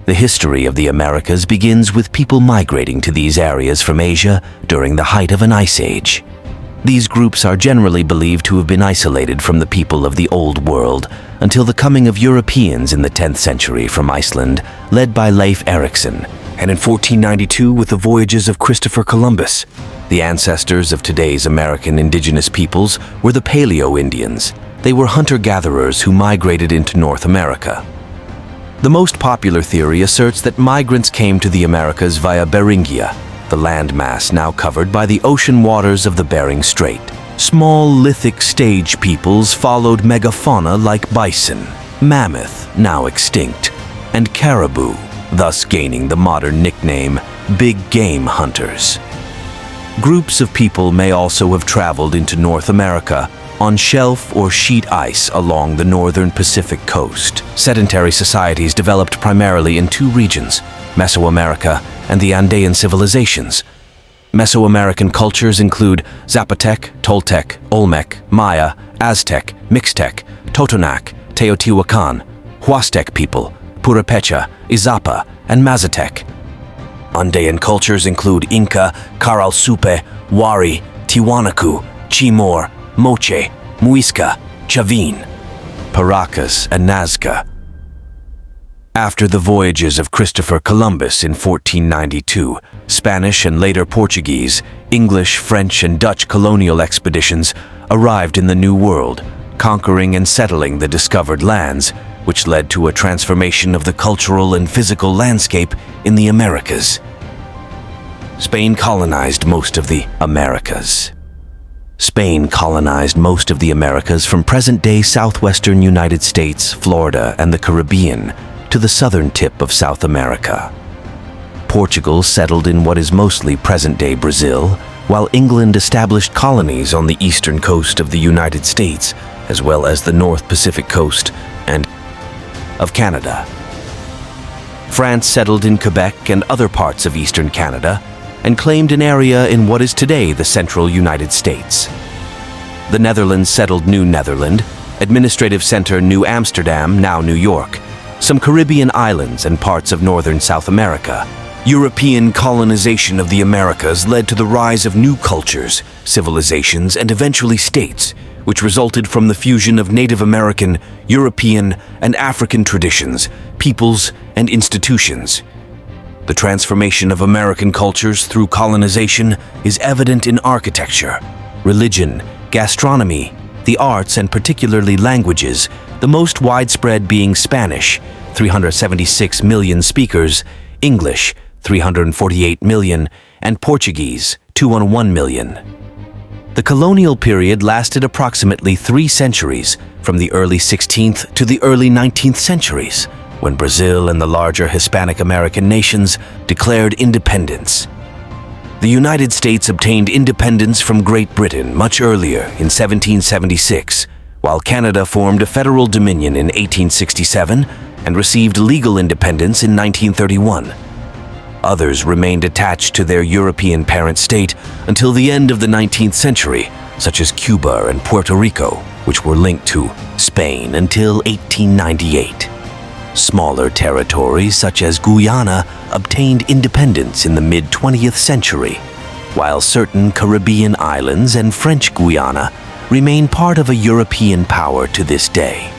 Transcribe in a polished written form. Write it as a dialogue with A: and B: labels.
A: The history of the Americas begins with people migrating to these areas from Asia during the height of an ice age. These groups are generally believed to have been isolated from the people of the Old World until the coming of Europeans in the 10th century from Iceland, led by Leif Erikson, and in 1492 with the voyages of Christopher Columbus. The ancestors of today's American indigenous peoples were the Paleo-Indians. They were hunter-gatherers who migrated into North America. The most popular theory asserts that migrants came to the Americas via Beringia, the landmass now covered by the ocean waters of the Bering Strait. Small lithic stage peoples followed megafauna like bison, mammoth, now extinct, and caribou, thus gaining the modern nickname big game hunters. Groups of people may also have traveled into North America on shelf or sheet ice along the northern Pacific coast. Sedentary societies developed primarily in two regions, Mesoamerica and the Andean civilizations. Mesoamerican cultures include Zapotec, Toltec, Olmec, Maya, Aztec, Mixtec, Totonac, Teotihuacan, Huastec people, Purepecha, Izapa, and Mazatec. Andean cultures include Inca, Caralsupe, Wari, Tiwanaku, Chimor, Moche, Muisca, Chavin, Paracas, and Nazca. After the voyages of Christopher Columbus in 1492, Spanish and later Portuguese, English, French, and Dutch colonial expeditions arrived in the New World, conquering and settling the discovered lands, which led to a transformation of the cultural and physical landscape in the Americas. Spain colonized most of the Americas. Spain colonized most of the Americas from present-day southwestern United States, Florida, and the Caribbean to the southern tip of South America. Portugal settled in what is mostly present-day Brazil, while England established colonies on the eastern coast of the United States, as well as the North Pacific coast and of Canada. France settled in Quebec and other parts of eastern Canada, and claimed an area in what is today the central United States. The Netherlands settled New Netherland, administrative center New Amsterdam, now New York, some Caribbean islands and parts of northern South America. European colonization of the Americas led to the rise of new cultures, civilizations, and eventually states, which resulted from the fusion of Native American, European, and African traditions, peoples, and institutions. The transformation of American cultures through colonization is evident in architecture, religion, gastronomy, the arts, and particularly languages, the most widespread being Spanish, 376 million speakers, English, 348 million, and Portuguese, 201 million. The colonial period lasted approximately 3 centuries, from the early 16th to the early 19th centuries, when Brazil and the larger Hispanic American nations declared independence. The United States obtained independence from Great Britain much earlier in 1776, while Canada formed a federal dominion in 1867 and received legal independence in 1931. Others remained attached to their European parent state until the end of the 19th century, such as Cuba and Puerto Rico, which were linked to Spain until 1898. Smaller territories such as Guyana obtained independence in the mid-20th century, while certain Caribbean islands and French Guiana remain part of a European power to this day.